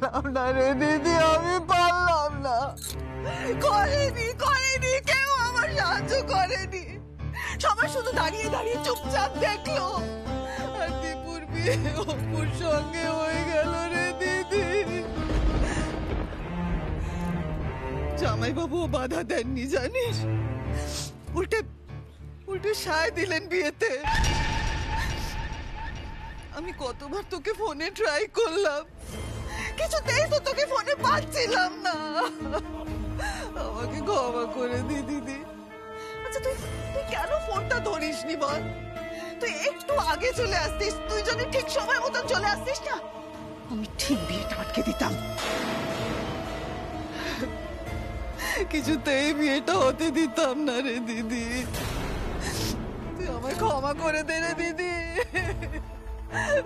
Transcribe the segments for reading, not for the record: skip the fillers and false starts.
পারলাম না রে দিদি, আমি পারলাম না। করেনি কেউ আমার সাহায্য করেনি, সবাই শুধু দাঁড়িয়ে দাঁড়িয়ে চুপচাপ দেখলো। আর দীপুর বিয়ে অপুর সঙ্গে হয়ে গেল রে দিদি। জামাইবাবু বাধা দেননি জানিস, উল্টে সায় দিলেন বিয়েতে। আমি কতবার তোকে ফোনে ট্রাই করলাম, কিছুতেই তো তোকে ফোনে পাচ্ছিলাম না। আমাকে ক্ষমা করে দি দিদি। আচ্ছা তুই কেন ফোনটা ধরিসনি বল? তুই একটু আগে চলে আসতিস, তুই যদি ঠিক সময় মতন চলে আসতিস না, আমি ঠিক বিয়েটা আটকে দিতাম। কিছুতেই বিয়েটা হতে দিতাম না রে দিদি। তুই আমায় ক্ষমা করে দে রে দিদি,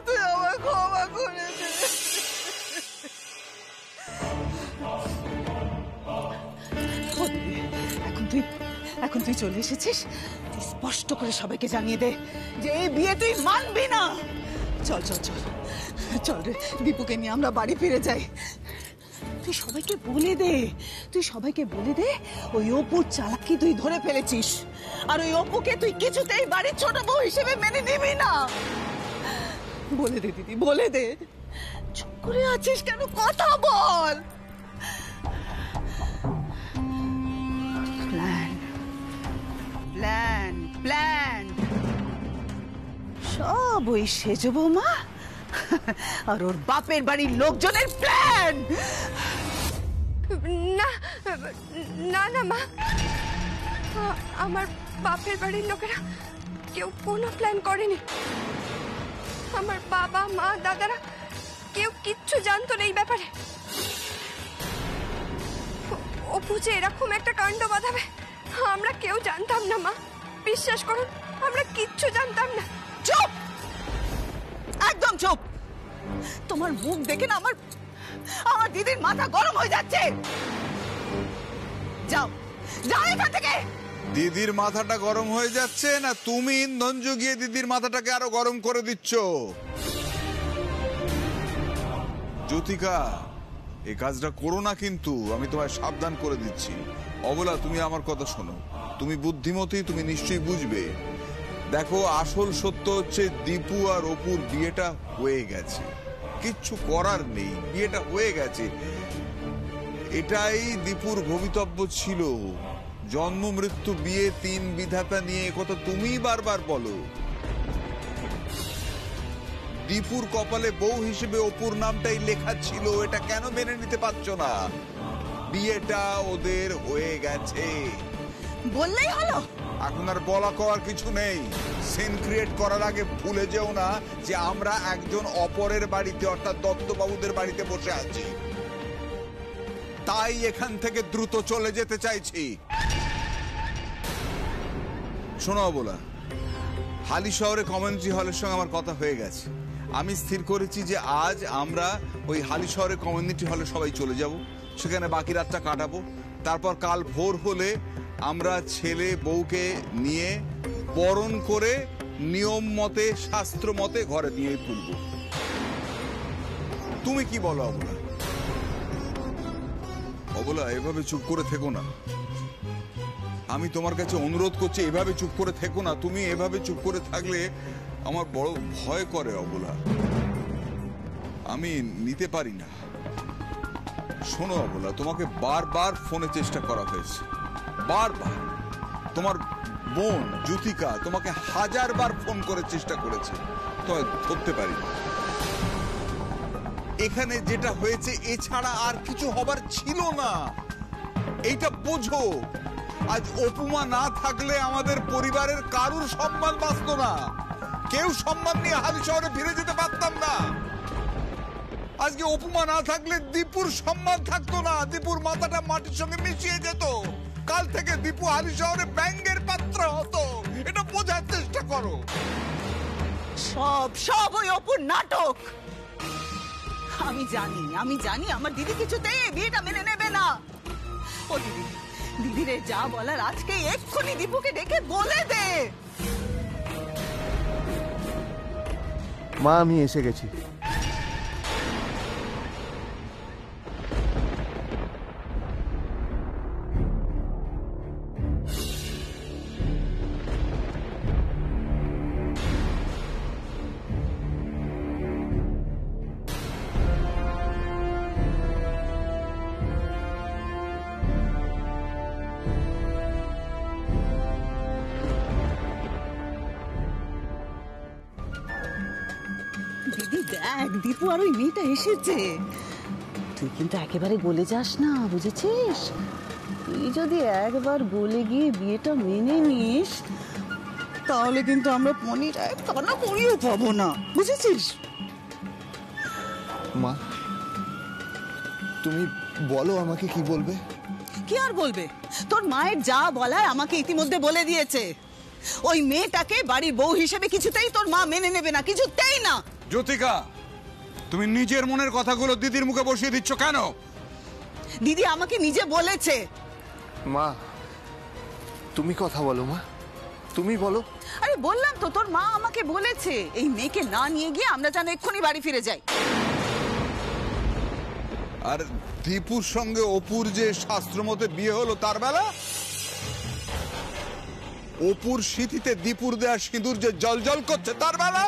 তুই আমায় ক্ষমা করে দে। এখন তুই চলে এসেছিস, তুই স্পষ্ট করে সবাইকে জানিয়ে দে যে এই বিয়ে তুই মানবি না। চল চল চল চল রে, দীপুকে নিয়ে আমরা বাড়ি ফিরে যাই। তুই সবাইকে বলে দে ওই অপুর চালাকি তুই ধরে ফেলেছিস, আর ওই অপুকে তুই কিছুতেই বাড়ির ছোট বউ হিসেবে মেনে নিবি না। বলে দে দিদি, বলে দে। চুপ করে আছিস কেন, কথা বল। প্ল্যান সব ওই সেজ বৌমা আর ওর বাপের বাড়ির লোকজনের প্ল্যান। না না না মা, আমার বাপের বাড়ির লোকেরা কেউ কোনো প্ল্যান করেনি। আমার বাবা মা দাদারা কেউ কিচ্ছু জানতো না এই ব্যাপারে। অপু যে এরকম একটা কাণ্ড বাঁধাবে আমরা কেউ জানতাম না মা, বিশ্বাস করুন আমরা কিচ্ছু জানতাম না। চুপ, একদম চুপ। তোমার মুখ দেখে না আমার দিদির মাথা গরম হয়ে যাচ্ছে। যাও যাও এখান থেকে। দিদির মাথাটা গরম হয়ে যাচ্ছে না তুমি ইন্ধন জুগিয়ে দিদির মাথাটাকে আরো গরম করে দিচ্ছ? জ্যোতিকা, এই কাজটা করো না কিন্তু, আমি তোমায় সাবধান করে দিচ্ছি। অবলা, তুমি আমার কথা শোনো, তুমি বুদ্ধিমতী, তুমি নিশ্চয়ই বুঝবে। দেখো, আসল সত্য হচ্ছে দীপু আর অপুর বিয়েটা হয়ে গেছে, কিচ্ছু করার নেই, বিয়েটা হয়ে গেছে। এটাই দীপুর ভবিতব্য ছিল। জন্ম মৃত্যু বিয়ে তিন বিধাতা নিয়ে কথা তুমি বারবার বলো। দীপুর কপালে বউ হিসেবে অপুর নামটাই লেখা ছিল, এটা কেন মেনে নিতে পারছো না? বিয়েটা ওদের হয়ে গেছে, বললেই হলো। এখন আর বলা করার কিছু নেই। সিন ক্রিয়েট করার আগে ভুলে যেও না যে আমরা একজন অপরের বাড়িতে, অর্থাৎ দত্তবাবুদের বাড়িতে বসে আছি। তাই এখান থেকে দ্রুত চলে যেতে চাইছি। শোনো বলা, হালি শহরে কমিউনিটি হলের সঙ্গে আমার কথা হয়ে গেছে। আমি স্থির করেছি যে আজ আমরা ওই হালি শহরে কমিউনিটি হলে সবাই চলে যাব, সেখানে বাকি রাতটা কাটাবো। তারপর কাল ভোর হলে আমরা ছেলে বউকে নিয়ে বরণ করে নিয়ম মতে, শাস্ত্র মতে ঘরে দিয়ে তুলব। তুমি কি বলো অবলা? অবলা, এভাবে চুপ করে থেকো না। আমি তোমার কাছে অনুরোধ করছি, এভাবে চুপ করে থেকো না। তুমি এভাবে চুপ করে থাকলে আমার বড় ভয় করে অবলা, আমি নিতে পারি না। শোনো অবলা, তোমাকে বারবার ফোনে চেষ্টা করা হয়েছে, বারবার। তোমার বোন জ্যোতিকা তোমাকে 1000 বার ফোন করে চেষ্টা করেছে, তো ধরতে পারিনি। এখানে যেটা হয়েছে এছাড়া আর কিছু হবার ছিল না, এইটা বোঝো। আজ অপুমা না থাকলে আমাদের পরিবারের কারুর সম্মান বাঁচত না, কেউ সম্মান নিয়ে হালি শহরে ফিরে যেতে পারতাম না। আজকে অপুমা না থাকলে দীপুর সম্মান থাকতো না, দীপুর মাথাটা মাটির সঙ্গে মিশিয়ে যেত। কাল থেকে দীপু হালি শহরে ব্যঙ্গের পাত্র হতো, এটা বোঝার চেষ্টা করো। সব ওই অপুর নাটক। আমি জানি আমার দিদি কিছুতেই বিয়েটা মেনে নেবে না। ও দিদিরে যা বলার আজকে এক্ষুনি দীপুকে ডেকে বলে দে। মা, আমি এসে গেছি। দেখ দীপু আর ওই মেয়েটা এসেছে। তুই কিন্তু একেবারে গলে যাস না, বুঝেছিস? তুই যদি একবার গলে গিয়ে বিয়েটা মেনে নিস তাহলে কিন্তু আমরা পনির এক কানা করিও পাবো না, বুঝেছিস? মা, তুমি বলো আমাকে কি বলবে? কি আর বলবে? তোর মায়ের যা বলার আমাকে ইতিমধ্যে বলে দিয়েছে। ওই মেয়েটাকে বাড়ির বউ হিসেবে কিছুতেই তোর মা মেনে নেবে না, কিছুতেই না। জ্যোতিকা, তুমি নিজের মনের কথাগুলো দিদির মুখে বসিয়ে দিচ্ছ কেন? দিদি আমাকে নিজে বলেছে। মা, তুমি কথা বলো মা, তুমি বলো। আরে বললাম তো, তোর মা আমাকে বলেছে এই মেয়েকে না নিয়ে গিয়ে আমরা যেন এক্ষুনি বাড়ি ফিরে যাই। আর দীপুর সঙ্গে অপুর যে শাস্ত্র মতে বিয়ে হলো তার বেলা, অপুর স্মৃতিতে দীপুর দেয়া সিঁদুর যে জল জল করছে তার বেলা,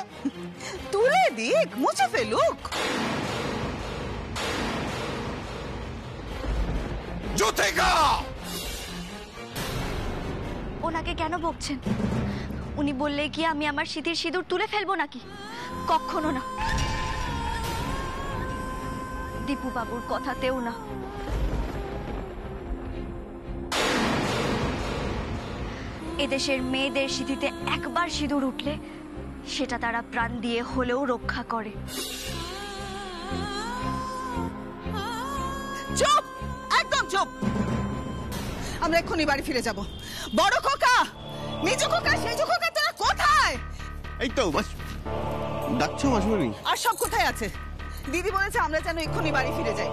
তুলে দিক, মুছে ফেলুক। জ্যোতিকা, ওনাকে কেন বকছেন? উনি বললে কি আমি আমার স্মৃতির সিঁদুর তুলে ফেলবো নাকি? কখনো না। দীপু বাবুর কথাতেও না। এদেশের মেয়েদের স্মৃতিতে একবার সিঁদুর উঠলে সেটা তারা প্রাণ দিয়ে হলেও রক্ষা করে। চুপ, একদম চুপ। আমরা এক্ষুনি বাড়ি ফিরে যাব। বড় খোকা, মেজ খোকা, সেজ খোকা, তোরা কোথায়? এই তো বাস ডাকছো মাসুমণি। আর সব কোথায় আছে? দিদি বলেছে আমরা যেন এক্ষুনি বাড়ি ফিরে যাই।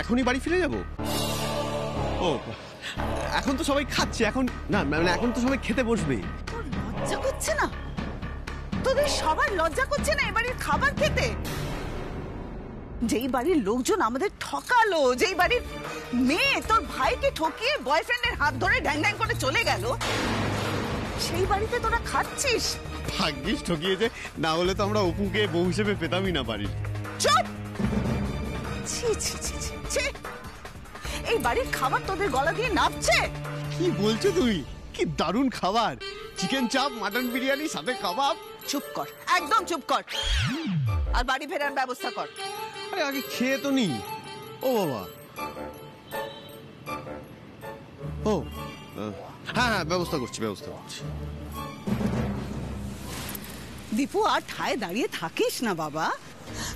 এখনই বাড়ি ফিরে যাব? ও, এখন তো সবাই খাচ্ছে, এখন না মানে এখন তো সবাই খেতে বসবে। তোর লজ্জা করছে না? তোদের সবার লজ্জা করছে না এবারের খাবার খেতে? যেই বাড়ির লোকজন আমাদের ঠকালো, যেই বাড়ির মেয়ে তোর ভাইকে ঠকিয়ে বয়ফ্রেন্ডের হাত ধরে ড্যাং ড্যাং করে চলে গেল, সেই বাড়িতে তোরা খাচ্ছিস? ভাগ্যিস ঠকিয়েছে, না হলে তো আমরা অপুকে বউ হিসেবে পেতামই না বাড়ির। চুপ! ছি ছি ছি ছি ছি! এই বাড়ির খাবার তোদের গলা দিয়ে নাপছে। কি বলছো তুই? কি দারুণ খাবার! চিকেন চাপ, মাটন বিরিয়ানি, সাথে কাবাব। চুপ কর, একদম চুপ কর, আর বাড়ি ফেরার ব্যবস্থা কর। আরে আগে খেয়ে তো নি। ও বাবা, ও হ্যাঁ হ্যাঁ, ব্যবস্থা করছি। দীপু, আর ঠায় দাঁড়িয়ে থাকিস না বাবা।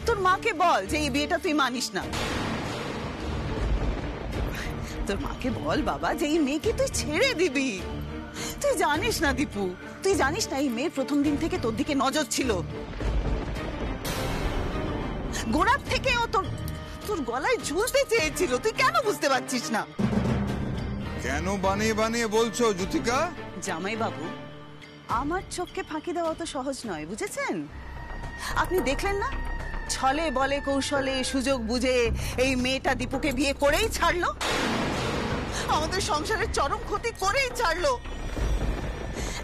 তোর মাকে বল যে এই বিয়েটা তুই মানিস না। তোর মাকে বল বাবা যে এই মেয়েকে তুই ছেড়ে দিবি। তুই জানিস না দীপু, তুই জানিস না এই মেয়ের প্রথম দিন থেকে তোর দিকে নজর ছিল। গোড়ার থেকে ও তোর গলায় ঝুলতে চেয়েছিল, তুই কেন বুঝতে পারছিস না? কেন বানিয়ে বানিয়ে বলছো জ্যোতিকা? জামাই বাবু, আমার চোখকে ফাঁকি দেওয়া তো সহজ নয়, বুঝেছেন? আপনি দেখলেন না, ছলে বলে কৌশলে সুযোগ বুঝে এই মেয়েটা দীপুকে বিয়ে করেই ছাড়লো, আমাদের সংসারের চরম ক্ষতি করেই ছাড়লো।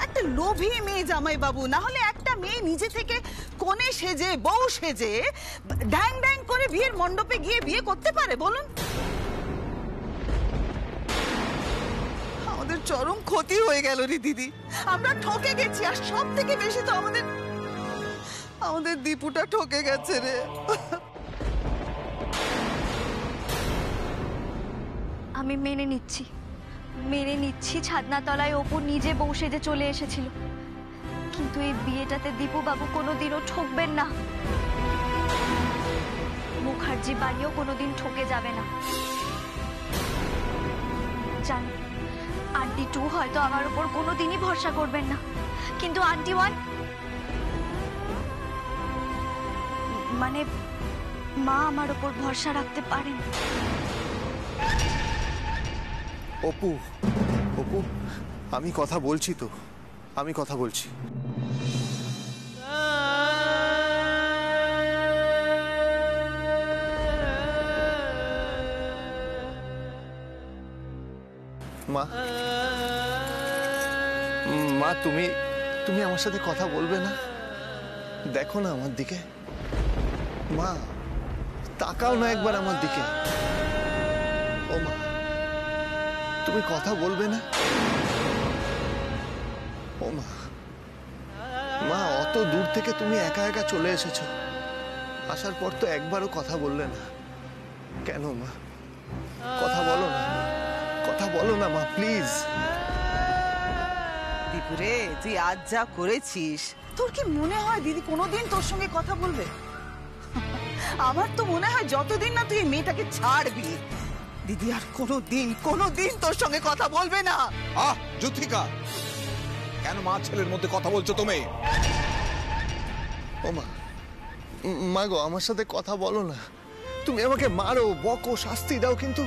একটা লোভী মেয়ে জামাই বাবু, না হলে একটা মেয়ে নিজে থেকে কোণে সেজে বউ সেজে ড্যাং ড্যাং করে বিয়ের মণ্ডপে গিয়ে বিয়ে করতে পারে বলুন? আমাদের চরম ক্ষতি হয়ে গেল রে দিদি, আমরা ঠকে গেছি। আর সব থেকে বেশি তো আমাদের দীপুটা ঠকে গেছে রে। আমি মেনে নিচ্ছি ছাদনা তলায় অপু নিজে বউ সেজে চলে এসেছিল, কিন্তু এই বিয়েটাতে দীপু বাবু কোনোদিনও ঠকবেন না। মুখার্জি বাড়িও কোনোদিন ঠকে যাবে না। জানি আন্টি 2 হয়তো আমার উপর কোনোদিনই ভরসা করবেন না, কিন্তু আন্টি 1 মানে মা আমার উপর ভরসা রাখতে পারেন। অপু, আমি কথা বলছি তো, আমি কথা বলছি। মা, তুমি আমার সাথে কথা বলবে না? দেখো না আমার দিকে। মা, তাকাও না একবার আমার দিকে। ও মা, তুমি কথা বলবে না? ও মা, অত এত দূর থেকে তুমি একা একা চলে এসেছো, আসার পর তো একবারও কথা বললে না কেন মা? কথা বলো না, কথা বলো না মা, প্লিজ। দীপুরে, তুই আজ যা করেছিস, তোর কি মনে হয় দিদি কোনোদিন তোর সঙ্গে কথা বলবে? আমার তো মনে হয় যতদিন না তুই এই মেয়েটাকে ছাড়বি, দিদি আর কোনোদিন তোর সঙ্গে কথা বলবে না। জ্যোতিকা, কেন মা ছেলের মধ্যে কথা বলছো তুমি? ও মা, মা গো, আমার সাথে কথা বলো না। তুমি আমাকে মারো, বকো, শাস্তি দাও, কিন্তু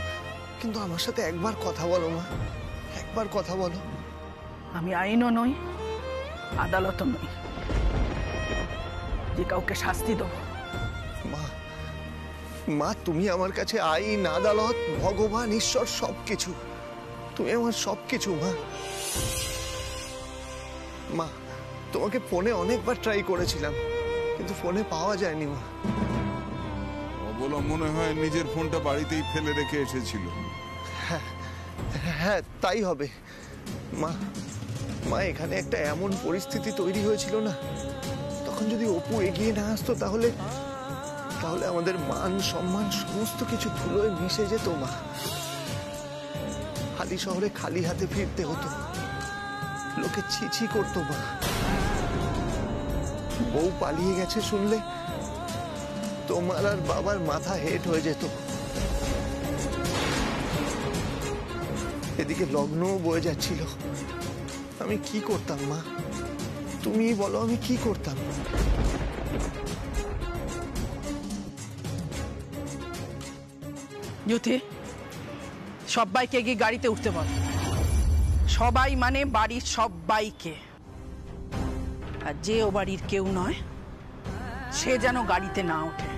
কিন্তু আমার সাথে একবার কথা বলো মা, একবার কথা বলো। আমি আইনও নই, আদালতও নই যে কাউকে শাস্তি দেবো। মা, মা তুমি আমার কাছে আইন, আদালত, ভগবান, ঈশ্বর সবকিছু। তুমি আমার সবকিছু মা। মা, তোমাকে ফোনে অনেকবার ট্রাই করেছিলাম, কিন্তু ফোনে পাওয়া যায়নি মা। অবলা মনে হয় নিজের ফোনটা বাড়িতেই ফেলে রেখে এসেছিল। হ্যাঁ, তাই হবে মা। মা, এখানে একটা এমন পরিস্থিতি তৈরি হয়েছিল না, তখন যদি অপু এগিয়ে না আসতো তাহলে আমাদের মান সম্মান সমস্ত কিছু ধুলোয় মিশে যেত মা। হালি শহরে খালি হাতে ফিরতে হতো, লোকে ছিছি করতো মা। বউ পালিয়ে গেছে শুনলে তোমার আর বাবার মাথা হেট হয়ে যেত। এদিকে লগ্নও বয়ে যাচ্ছিল। আমি কি করতাম মা? তুমি বলো, আমি কি করতাম? জ্যোতি, সবাইকে গিয়ে গাড়িতে উঠতে বল। সবাই মানে বাড়ির সবাইকে। আর যে ও বাড়ির কেউ নয় সে যেন গাড়িতে না ওঠে।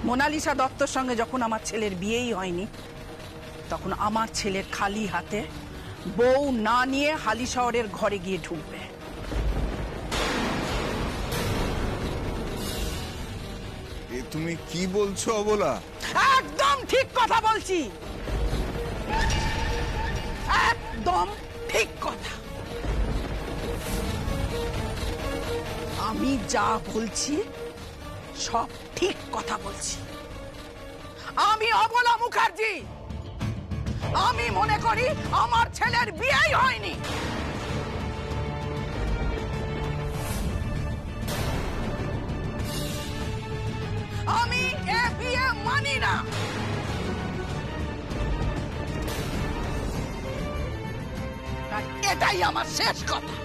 মোনালিসা দত্তর সঙ্গে যখন আমার ছেলের বিয়েই হয়নি, তখন আমার ছেলের খালি হাতে বউ না নিয়ে হালি শহরের ঘরে গিয়ে ঢুকবে। তুমি কি বলছো অবলা? একদম ঠিক কথা বলছি, একদম ঠিক কথা। আমি যা বলছি সব ঠিক কথা বলছি। আমি অবলা মুখার্জি, আমি মনে করি আমার ছেলের বিয়েই হয়নি। আমি এ বিয়ে মানি না। আর এটাই আমার শেষ কথা।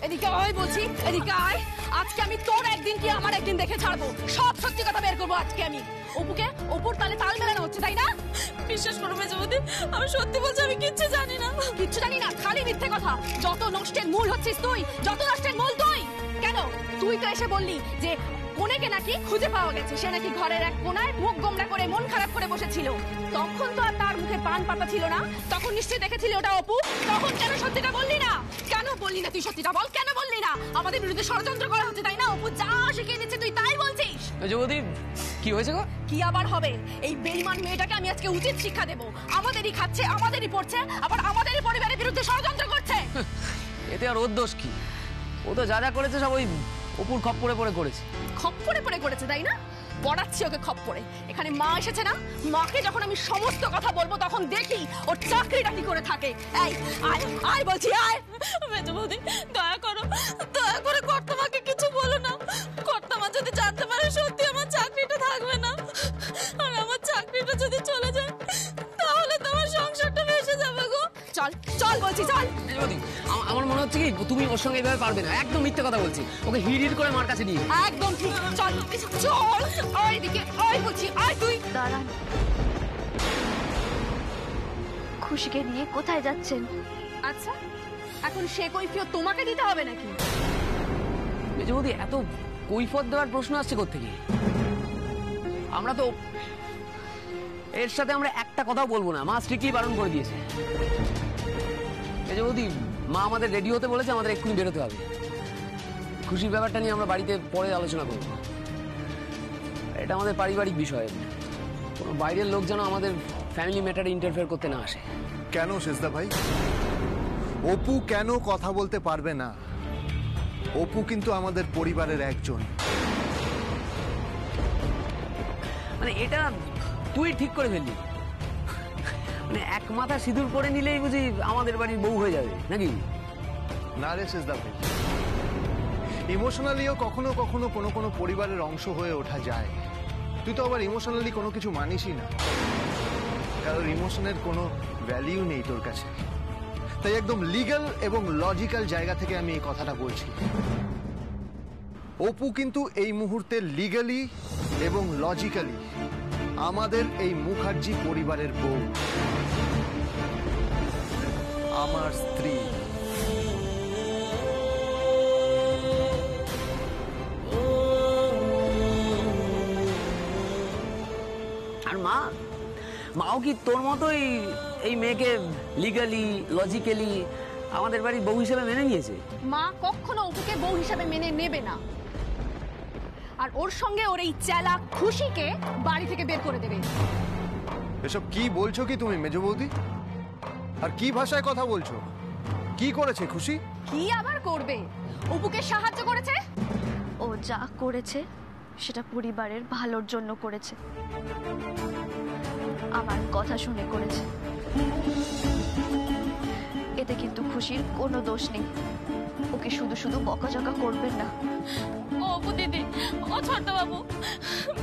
এদিকে আয় বলছি, এদিকে আয়। আজকে আমি তোর একদিন কি আমার একদিন দেখে ছাড়বো। সব সত্যি কথা বের করবো আজকে আমি। অপুর তালে তাল মেলানো হচ্ছে, তাই না? বিশ্বাস করো মেজবৌদি, আমি সত্যি বলছি, আমি কিচ্ছু জানি না। কিচ্ছু জানি না? খালি মিথ্যে কথা। যত নষ্টের মূল হচ্ছিস তুই, যত নষ্টের মূল তুই। কেন? তুই তো এসে বললি যে কোনেকে নাকি খুঁজে পাওয়া গেছে, সে নাকি ঘরের এক কোনায় মুখ গোমড়া করে মন খারাপ করে বসেছিল। তখন তো আর তার মুখে পান পাতা ছিল না, তখন নিশ্চয়ই দেখেছিলি ওটা অপু। তখন কেন সত্যিটা বললি না? কেন বললি না তুই সত্যিটা? বল, কেন বললি না? আমাদের বিরুদ্ধে ষড়যন্ত্র করা হচ্ছে, তাই না? অপু যা শিখিয়ে দিচ্ছে তুই তাই বলছিস। যুবতী, কি হয়েছে গো? কি আবার হবে? এই বেঈমান মেয়েটাকে আমি আজকে উচিত শিক্ষা দেব। আমাদেরই খাচ্ছে, আমাদেরই পড়ছে, আবার আমাদেরই পরিবারের বিরুদ্ধে ষড়যন্ত্র করছে। এতে আর ওর দোষ কি? ও তো যা যা করেছে সব ওই অপুর খপ্পরে পড়ে করেছে। খপ্পরে পড়ে করেছে, তাই না? পড়াচ্ছি ওকে খপ্পরে। এখানে মা এসেছে না, মাকে যখন আমি সমস্ত কথা বলবো তখন দেখি ওর চাকরিটা কি করে থাকে। এই আয়, আয় বলছি, আয়। মেজবৌদি, দয়া করো, দয়া করে কর্তামাকে কিছু বলো না। কর্তামা যদি জানতে পারে সত্যি আমার চাকরিটা থাকবে না, আর আমার চাকরিটা যদি চলে যায় তাহলে তোমার সংসারটা ভেসে যাবে গো। চল চল বলছি, চল। যুবতী, আমার মনে হচ্ছে কি তুমি ওর সঙ্গে এইভাবে পারবে না। একদম মিথ্যে কথা বলছি, ওকে হিড় করে মার কাছে নিয়ে। একদম ঠিক। চল চল, আয় দিকে, আয় বলছি, আয় তুই। দাঁড়ান, খুশিকে নিয়ে কোথায় যাচ্ছেন? আচ্ছা, এখন সে কৈফিয়ত তোমাকে দিতে হবে নাকি? যুবতী, এত কৈফিয়ত দেওয়ার প্রশ্ন আসছে কোত্থেকে? আমরা তো এর সাথে আমরা একটা কথাও বলবো না, মা স্ট্রিক্টলি বারণ করে দিয়েছে। এই যে বৌদি, মা আমাদের রেডি হতে বলেছে, আমাদের এক্ষুনি বেরোতে হবে। খুশির ব্যাপারটা নিয়ে আমরা বাড়িতে পরে আলোচনা করব। এটা আমাদের পারিবারিক বিষয়, কোনো বাইরের লোক যেন আমাদের ফ্যামিলি ম্যাটারে ইন্টারফেয়ার করতে না আসে। কেন শেষদা ভাই? অপু কেন কথা বলতে পারবে না? অপু কিন্তু আমাদের পরিবারের একজন। মানে এটা তুই ঠিক করে ফেললি, মানে এক মাথা সিঁদুর পরে নিলেই বুঝি আমাদের বাড়ির বউ হয়ে যাবে নাকি? না রে শেষদা ভাই, ইমোশনালিও কখনো কখনো কোনো কোনো পরিবারের অংশ হয়ে ওঠা যায়। তুই তো আবার ইমোশনালি কোনো কিছু মানিসই না, কারণ ইমোশনের কোনো ভ্যালিউ নেই তোর কাছে। তাই একদম লিগ্যাল এবং লজিক্যাল জায়গা থেকে আমি এই কথাটা বলছি। অপু কিন্তু এই মুহূর্তে লিগ্যালি এবং লজিক্যালি আমাদের এই মুখার্জি পরিবারের বউ, আমার স্ত্রী। আর মাও কি তোর মতোই এই মেয়েকে লিগালি লজিক্যালি আমাদের বাড়ির বউ হিসেবে মেনে নিয়েছে? মা কখনো অপুকে বউ হিসেবে মেনে নেবে না, আর ওর সঙ্গে ওর এই চেলা খুশিকে বাড়ি থেকে বের করে দেবে। এসব কি বলছো কি তুমি মেজ বৌদি? আর কি ভাষায় কথা বলছো? কি করেছে খুশি? কি আবার করবে? অপুকে সাহায্য করেছে। ও যা করেছে সেটা পরিবারের ভালোর জন্য করেছে, আমার কথা শুনে করেছে। এতে কিন্তু খুশির কোনো দোষ নেই। ওকে শুধু শুধু বকাঝকা করবেন না। ও অপু দিদি, ও ছোট বাবু,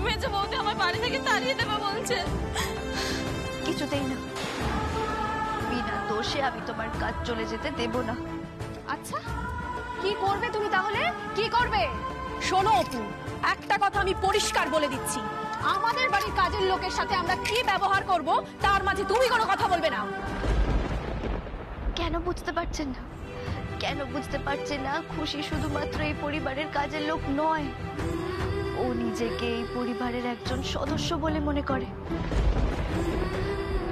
মেজো বৌদি আমার বাড়ি থেকে তাড়িয়ে দেবে বলছে। কিছুতেই না, বিনা দোষে আমি তোমার কাজ চলে যেতে দেব না। আচ্ছা কি করবে তুমি তাহলে? কি করবে? শোনো অপু, একটা কথা আমি পরিষ্কার বলে দিচ্ছি, আমাদের বাড়ির কাজের লোকের সাথে আমরা কি ব্যবহার করব তার মাঝে তুমি কোনো কথা বলবে না। কেন বুঝতে পারছেন না? কেন বুঝতে পারছেন না? খুশি শুধুমাত্র এই পরিবারের কাজের লোক নয়, ও নিজেকে এই পরিবারের একজন সদস্য বলে মনে করে।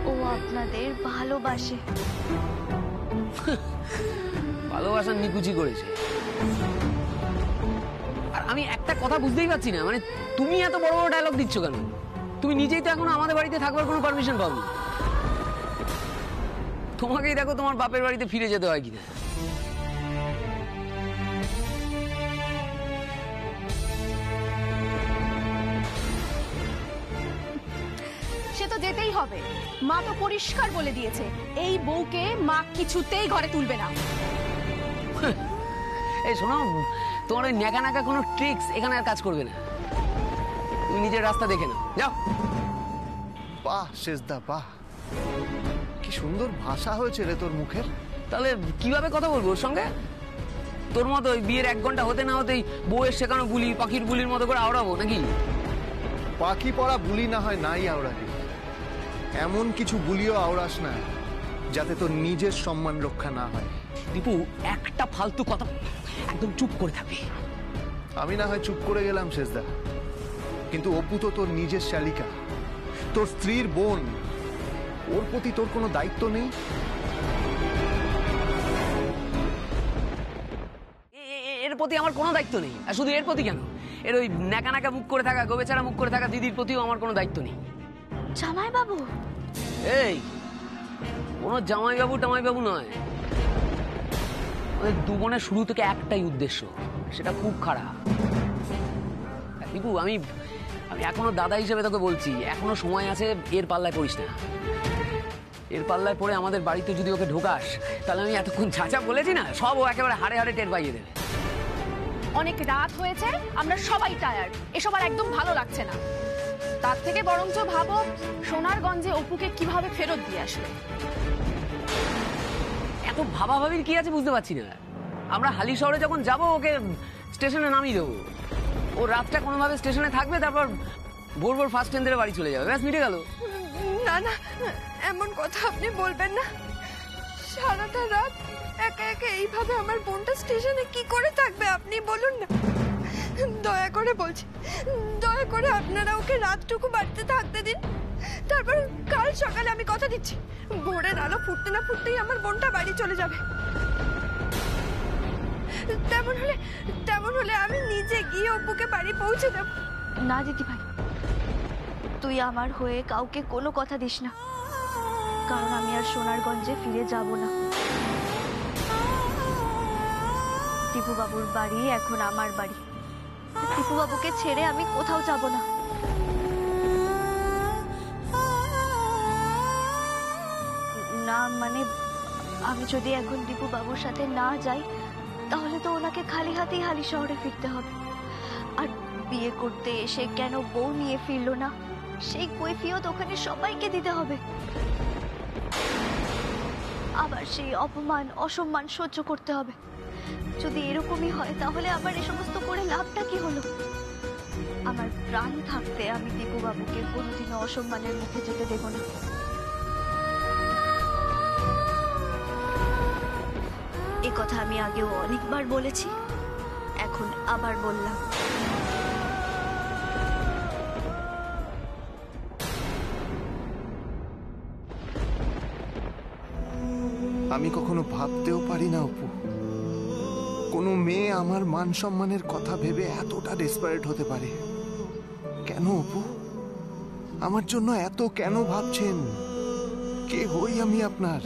ও আপনাদের ভালোবাসে। ভালোবাসার নিকুচি করেছে। আর আমি একটা কথা বুঝতেই পারছি না, মানে তুমি এত বড় বড় ডায়লগ দিচ্ছ কেন? তুমি নিজেই তো এখন আমাদের বাড়িতে থাকবার কোনো পারমিশন পাবো। তোমাকেই দেখো তোমার বাপের বাড়িতে ফিরে যেতে হয় কিনা। সে তো যেতেই হবে, মা তো পরিষ্কার বলে দিয়েছে এই বউকে মা কিছুতেই ঘরে তুলবে না। এই শোনো, তোমার ওই ন্যাকা ন্যাকা কোনো ট্রিক্স এখানে আর কাজ করবে না। তুমি নিজের রাস্তা দেখে নাও, যাও। বাহ শেষদা বাহ, কি সুন্দর ভাষা হয়েছে রে তোর মুখের। তাহলে কিভাবে কথা বলবো ওর সঙ্গে? তোর মতো ওই বিয়ের 1 ঘন্টা হতে না হতেই বউয়ের শেখানো বুলি, পাখির বুলির মতো করে আওড়াবো নাকি? পাখি পড়া বুলি না হয় নাই আওড়াবি, এমন কিছু বুলিও আওড়াস না যাতে তোর নিজের সম্মান রক্ষা না হয়। দীপু, একটা ফালতু কথা, একদম চুপ করে থাকবি। আমি না হয় চুপ করে গেলাম শেষদা, কিন্তু অপু তো তোর নিজের শালিকা, তোর স্ত্রীর বোন, ওর প্রতি তোর কোনো দায়িত্ব নেই? এর প্রতি আমার কোনো দায়িত্ব নেই। আর শুধু এর প্রতি কেন, এর ওই ন্যাকা ন্যাকা মুখ করে থাকা, গোবেচারা মুখ করে থাকা দিদির প্রতিও আমার কোনো দায়িত্ব নেই। জামাই বাবু? এই কোনো জামাই বাবু টামাই বাবু নয়, ওদের দু বোনের শুরু থেকে একটাই উদ্দেশ্য, সেটা খুব খারাপ। দীপু, আমি এখনো দাদা হিসেবে তোকে বলছি, এখনো সময় আছে, এর পাল্লায় পড়িস না। এর পাল্লায় পড়ে আমাদের বাড়িতে যদি ওকে ঢোকাস, তাহলে আমি এতক্ষণ চাচা বলেছি না, সব ও একেবারে হাড়ে হাড়ে টের পাইয়ে দেবে। অনেক রাত হয়েছে, আমরা সবাই টায়ার্ড, এসব আর একদম ভালো লাগছে না। তার থেকে বরঞ্চ ভাবো সোনারগঞ্জে অপুকে কিভাবে ফেরত দিয়ে আসবে। এত ভাবাভাবির কি আছে বুঝতে পারছি না। আমরা হালি শহরে যখন যাব, ওকে স্টেশনে নামিয়ে দেবো, ও রাতটা কোনোভাবে স্টেশনে থাকবে, তারপর ভোর ভোর ফার্স্ট ট্রেন ধরে বাড়ি চলে যাবে, ব্যাস মিটে গেল। না না, এমন কথা আপনি বলবেন না। সারাটা রাত একা একা এইভাবে আমার বোনটা স্টেশনে কি করে থাকবে আপনি বলুন না। দয়া করে বলছি, দয়া করে আপনারা ওকে রাতটুকু বাড়িতে থাকতে দিন। তারপর কাল সকালে আমি কথা দিচ্ছি ভোরের আলো ফুটতে না ফুটতেই আমার বোনটা বাড়ি চলে যাবে। তেমন হলে আমি নিজে গিয়ে অপুকে বাড়ি পৌঁছে দেব। না দিদি ভাই, তুই আমার হয়ে কাউকে কোনো কথা দিস না, কারণ আমি আর সোনারগঞ্জে ফিরে যাব না। টিপু বাবুর বাড়ি এখন আমার বাড়ি, টিপু বাবুকে ছেড়ে আমি কোথাও যাব না। না মানে আমি যদি এখন টিপু বাবুর সাথে না যাই তাহলে তো ওনাকে খালি হাতেই হালি শহরে ফিরতে হবে। আর বিয়ে করতে এসে কেন বউ নিয়ে ফিরলো না সেই কৈফিয়ত ওখানে সবাইকে দিতে হবে। আবার সেই অপমান অসম্মান সহ্য করতে হবে। যদি এরকমই হয় তাহলে আবার এ সমস্ত করে লাভটা কি হলো? আমার প্রাণ থাকতে আমি দীপু বাবুকে কোনোদিনও অসম্মানের মুখে যেতে দেব না। এ কথা আমি আগেও অনেকবার বলেছি, এখন আবার বললাম। আমি কখনো ভাবতেও পারি না অপু, কোনো মেয়ে আমার মান সম্মানের কথা ভেবে এতটা ডেসপারেট হতে পারে। কেন অপু, আমার জন্য এত কেন ভাবছেন? কে হই আমি আপনার?